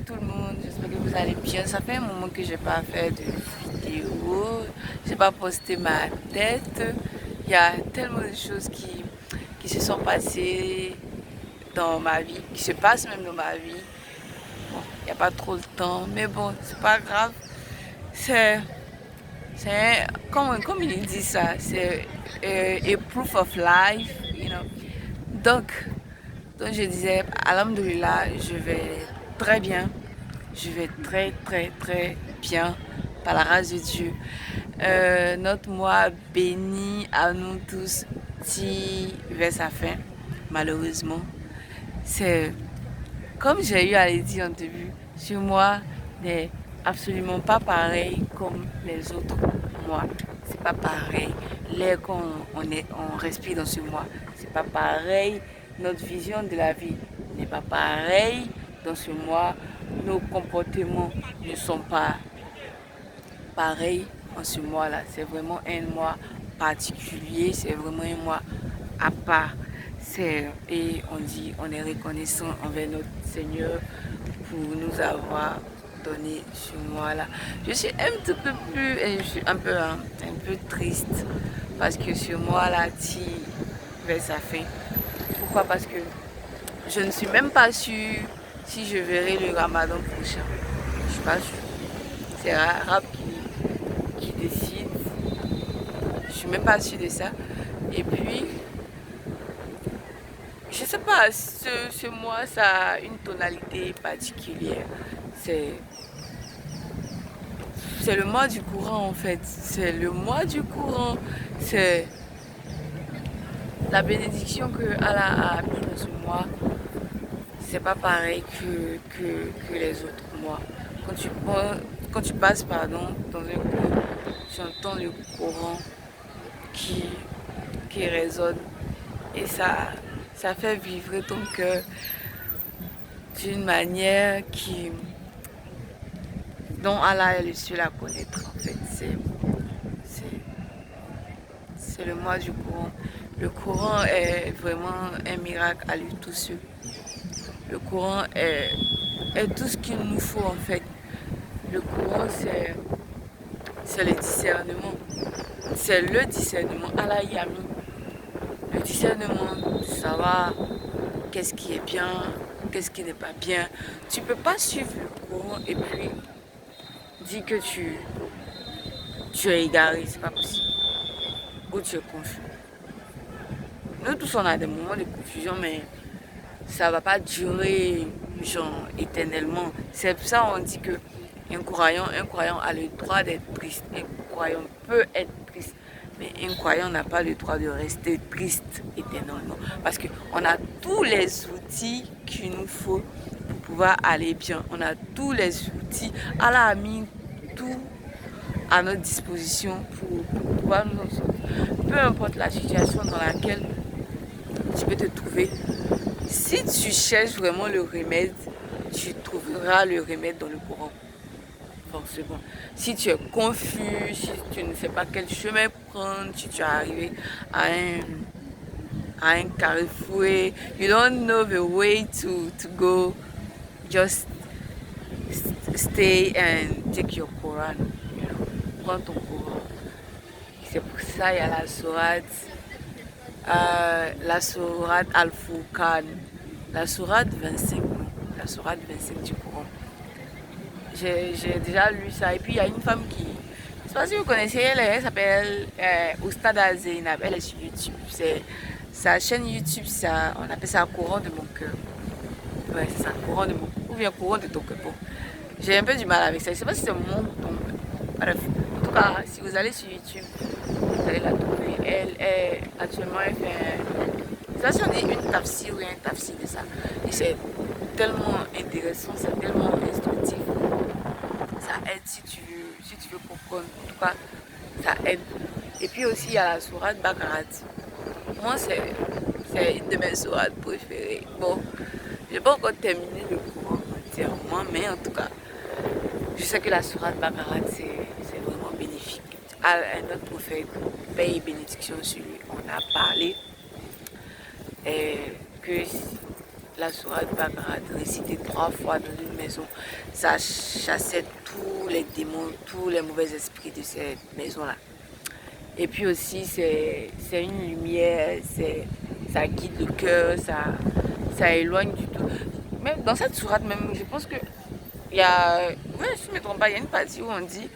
tout le monde, j'espère que vous allez bien. Ça fait un moment que j'ai pas fait de vidéo, j'ai pas posté ma tête. Il y a tellement de choses qui se sont passées dans ma vie, qui se passent même dans ma vie. Bon, il n'y a pas trop le temps, mais bon, c'est pas grave. C'est, comme il dit ça, c'est a proof of life, you know. Donc, donc je disais, alhamdoulilah, je vais très bien. Je vais très très très bien par la grâce de Dieu. Notre mois béni à nous tous tire vers sa fin, malheureusement. C'est comme j'ai eu à le dire en début, ce mois n'est absolument pas pareil comme les autres mois. C'est pas pareil. L'air on respire dans ce mois, c'est pas pareil. Notre vision de la vie n'est pas pareil dans ce mois. Nos comportements ne sont pas pareils en ce mois-là. C'est vraiment un mois particulier, c'est vraiment un mois à part. Et on dit, on est reconnaissant envers notre Seigneur pour nous avoir donné ce mois-là. Je suis un petit peu plus, je suis un peu triste parce que ce mois-là tire vers sa fin. Pourquoi? Parce que je ne suis même pas sûre si je verrai le Ramadan prochain. Je suis pas sûre. C'est Arab qui décide. Je suis même pas sûre de ça. Et puis, je sais pas, ce mois, ça a une tonalité particulière. C'est le mois du courant en fait. C'est le mois du courant. C'est la bénédiction que Allah a mis dans ce mois. C'est pas pareil que les autres mois. Quand tu passes dans un coin, tu entends le courant qui, qui résonne et ça fait vivre ton cœur d'une manière dont Allah est le seul à connaître en fait. C'est le mois du courant. Le courant est vraiment un miracle à lui tout seul. Le courant est tout ce qu'il nous faut en fait. Le courant c'est le discernement. C'est le discernement. Allah y a mis le discernement, savoir qu'est-ce qui est bien, qu'est-ce qui n'est pas bien. Tu peux pas suivre le courant et puis dire que tu es égaré, c'est pas possible. Ou tu es confus. Nous tous on a des moments de confusion, mais ça va pas durer genre éternellement. C'est pour ça qu'on dit que un croyant a le droit d'être triste. Un croyant peut être triste. Mais un croyant n'a pas le droit de rester triste éternellement. Parce qu'on a tous les outils qu'il nous faut pour pouvoir aller bien. On a tous les outils. Allah a mis tout à notre disposition pour pouvoir nous en sortir. Peu importe la situation dans laquelle tu peux te trouver. Si tu cherches vraiment le remède, tu trouveras le remède dans le courant. Forcément. Si tu es confus, si tu ne sais pas quel chemin prendre, si tu es arrivé à un carrefour, you don't know the way to go, just stay and take your Quran. You know. Prends ton Coran. C'est pour ça qu'il y a la sourate Al-Furqan, la sourate 25, la sourate 25 du Coran. J'ai déjà lu ça. Et puis il y a une femme qui, je ne sais pas si vous connaissez, elle s'appelle Oustada Zeynab, elle est sur YouTube. Sa chaîne YouTube, on appelle ça Coran de mon cœur. Ouais, c'est ça, Coran de mon cœur. Ou bien Coran de ton cœur. Bon, j'ai un peu du mal avec ça. Je ne sais pas si c'est mon ton. Bref, en tout cas, si vous allez sur YouTube, vous allez la trouver. Actuellement, elle fait ça, c'est une tafsir ou un tafsir de ça. Et c'est tellement intéressant, c'est tellement instructif. Ça aide si tu veux comprendre. En tout cas, ça aide. Et puis aussi, il y a la sourate Bakarat. Moi, c'est une de mes sourates préférées. Bon, je n'ai pas encore terminé le cours entièrement, mais en tout cas, je sais que la sourate Bakarat, c'est vraiment bénéfique. Notre prophète, paix et bénédiction sur lui, on a parlé. Et que la sourate Baqara, de réciter 3 fois dans une maison, ça chassait tous les démons, tous les mauvais esprits de cette maison-là. Et puis aussi, c'est une lumière, ça guide le cœur, ça éloigne du tout. Même dans cette sourate même, je pense que il y a, ouais, si je ne me trompe pas, il y a une partie où on dit,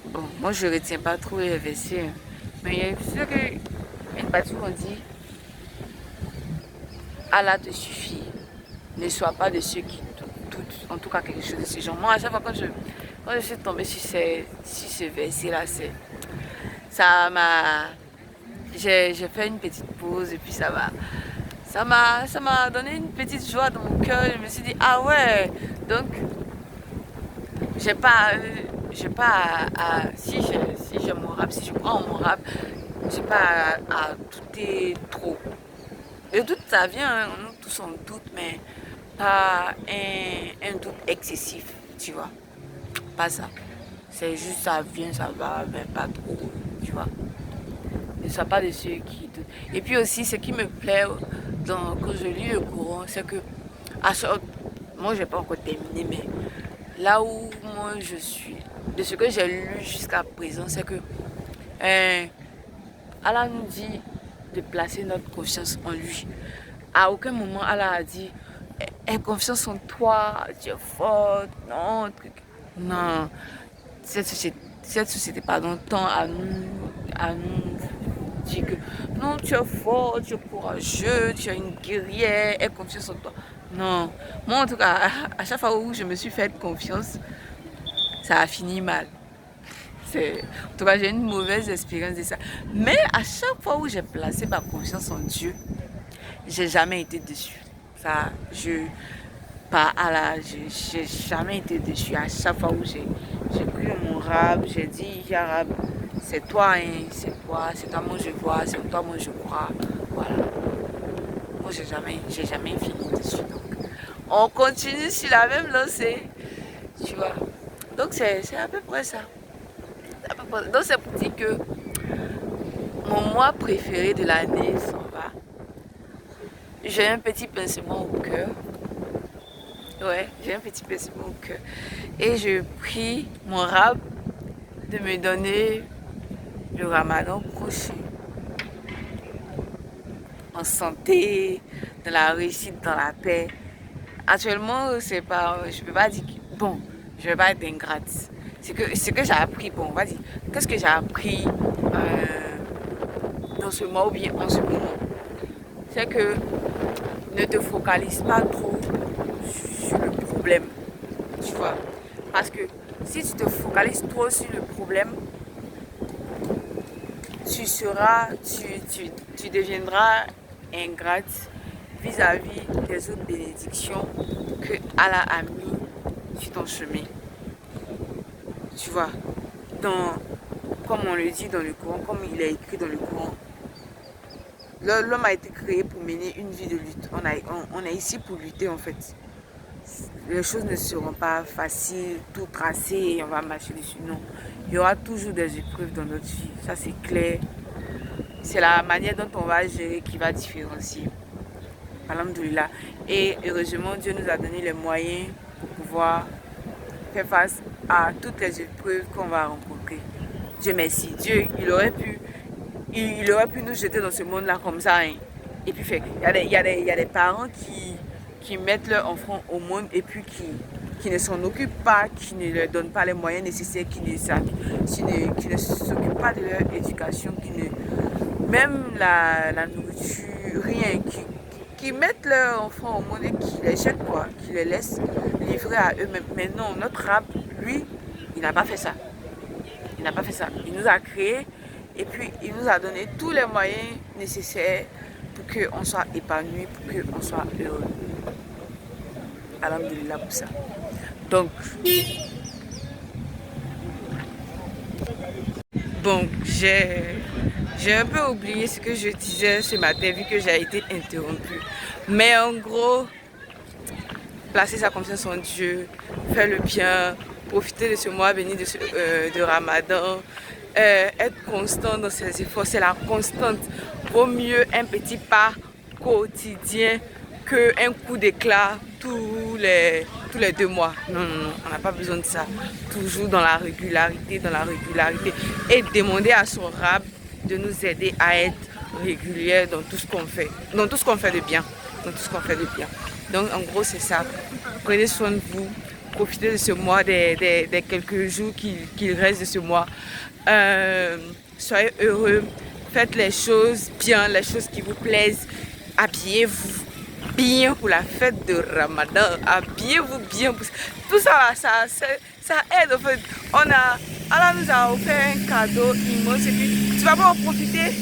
bon, moi je ne retiens pas trop les versets, hein, mais il y a une partie où on dit, Allah te suffit, ne sois pas de ceux qui doutent, en tout cas quelque chose de ce genre. Moi, à chaque fois quand je suis tombée sur ce verset-là, ça m'a, j'ai fait une petite pause et puis ça m'a donné une petite joie dans mon cœur. Je me suis dit, ah ouais, donc j'ai pas si je mon rap, si je prends mon rap, j'ai pas à douter trop. Le doute, ça vient, hein, nous tous on doute, mais pas un doute excessif, tu vois. Pas ça. C'est juste ça vient, ça va, mais pas trop, tu vois. Ne sois pas de ceux qui doutent. Et puis aussi, ce qui me plaît quand je lis le Coran, c'est que, à chaque, moi je n'ai pas encore terminé, mais là où moi je suis, de ce que j'ai lu jusqu'à présent, c'est que Allah nous dit de placer notre confiance en lui. À aucun moment Allah a dit aie confiance en toi, tu es forte, non, truc. Non, cette société pardon, tend à nous dire que non, tu es fort, tu es courageux, tu es une guerrière, aie confiance en toi. Non, moi en tout cas, à chaque fois où je me suis fait confiance, ça a fini mal. En tout cas, j'ai une mauvaise expérience de ça. Mais à chaque fois où j'ai placé ma confiance en Dieu, j'ai jamais été déçue. Ça, pas à la, j'ai jamais été déçue. À chaque fois où j'ai pris mon rab, j'ai dit, ya Rab, c'est toi, hein, c'est toi moi je vois, c'est toi moi je crois. Voilà. Moi, j'ai jamais fini dessus. Donc, on continue sur la même lancée, tu vois. Donc, c'est à peu près ça. Donc, c'est pour dire que mon mois préféré de l'année s'en va. J'ai un petit pincement au cœur. Ouais, j'ai un petit pincement au cœur. Et je prie mon rab de me donner le ramadan prochain. En santé, dans la réussite, dans la paix. Actuellement, c'est pas, je peux pas dire que, bon, je vais pas être ingrate. Ce que j'ai appris, bon, on va dire, qu'est-ce que j'ai appris dans ce mois ou bien en ce moment, c'est que ne te focalise pas trop sur le problème, tu vois. Parce que si tu te focalises trop sur le problème, tu deviendras ingrate vis-à-vis des autres bénédictions que Allah a mis sur ton chemin. Tu vois, comme on le dit dans le Coran, comme il est écrit dans le Coran, l'homme a été créé pour mener une vie de lutte. On est ici pour lutter en fait. Les choses ne seront pas faciles, tout tracé et on va marcher dessus. Non, il y aura toujours des épreuves dans notre vie. Ça c'est clair. C'est la manière dont on va gérer qui va différencier. Alhamdoulilah. Et heureusement, Dieu nous a donné les moyens pour pouvoir faire face à toutes les épreuves qu'on va rencontrer. Dieu merci. Dieu, il aurait pu nous jeter dans ce monde-là comme ça. Hein. Et puis, il y a des parents qui mettent leur enfant au monde et puis qui ne s'en occupent pas, qui ne leur donnent pas les moyens nécessaires, qui ne s'occupent pas de leur éducation, même la nourriture, rien, qui mettent leurs enfants au monde et qui les jettent quoi, qui les laissent livrer à eux-mêmes. Mais non, notre rab, lui, il n'a pas fait ça. Il n'a pas fait ça. Il nous a créés et puis il nous a donné tous les moyens nécessaires pour qu'on soit épanoui, pour qu'on soit heureux. Alhamdulillah pour ça. Donc, bon, j'ai un peu oublié ce que je disais ce matin vu que j'ai été interrompue. Mais en gros, placer sa confiance en Dieu, faire le bien, profiter de ce mois béni de Ramadan, être constant dans ses efforts, c'est la constante. Vaut mieux un petit pas quotidien qu'un coup d'éclat tous les 2 mois. Non, non, non, on n'a pas besoin de ça. Toujours dans la régularité. Et demander à son rab de nous aider à être réguliers dans tout ce qu'on fait. Dans tout ce qu'on fait de bien. Donc en gros c'est ça. Prenez soin de vous. Profitez de ce mois, des quelques jours qu'il reste de ce mois. Soyez heureux. Faites les choses bien, les choses qui vous plaisent. Habillez-vous bien pour la fête de Ramadan. Habillez-vous bien. Tout ça là, ça aide en fait. Allah nous a offert un cadeau immense et puis tu vas pas en profiter.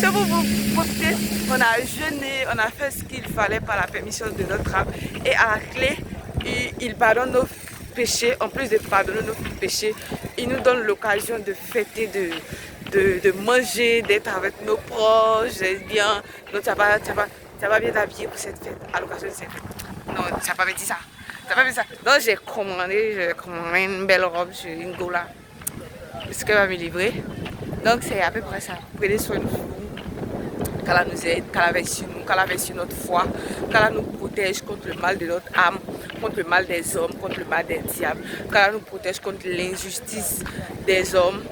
C'est pour vous profiter. On a jeûné, on a fait ce qu'il fallait par la permission de notre âme. Et à la clé, il pardonne nos péchés. En plus de pardonner nos péchés, il nous donne l'occasion de fêter, de manger, d'être avec nos proches, d'être bien. Donc tu vas bien t'habiller pour cette fête, à l'occasion de cette fête. Non, tu n'as pas dit ça. Donc j'ai commandé une belle robe chez une gola. Ce qu'elle va me livrer. Donc c'est à peu près ça. Prenez soin de vous. Qu'Allah nous aide, qu'Allah veille sur nous, qu'Allah veille sur notre foi, qu'Allah nous protège contre le mal de notre âme, contre le mal des hommes, contre le mal des diables, qu'Allah nous protège contre l'injustice des hommes,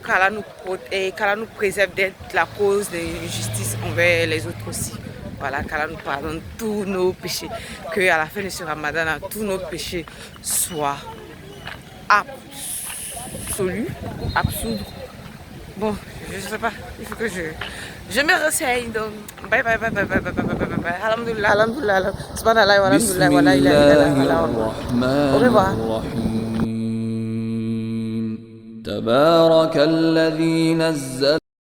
qu'Allah nous préserve d'être la cause de l'injustice envers les autres aussi. Voilà, qu'Allah nous pardonne tous nos péchés, qu'à la fin de ce Ramadan, tous nos péchés soient absolus, absoudre. Bon, je ne sais pas, il faut que je me renseigne. Donc, bye. Alhamdulillah, subhanallah, alhamdulillah, wa la ilaha illallah. Au revoir. تبارك الذي نزل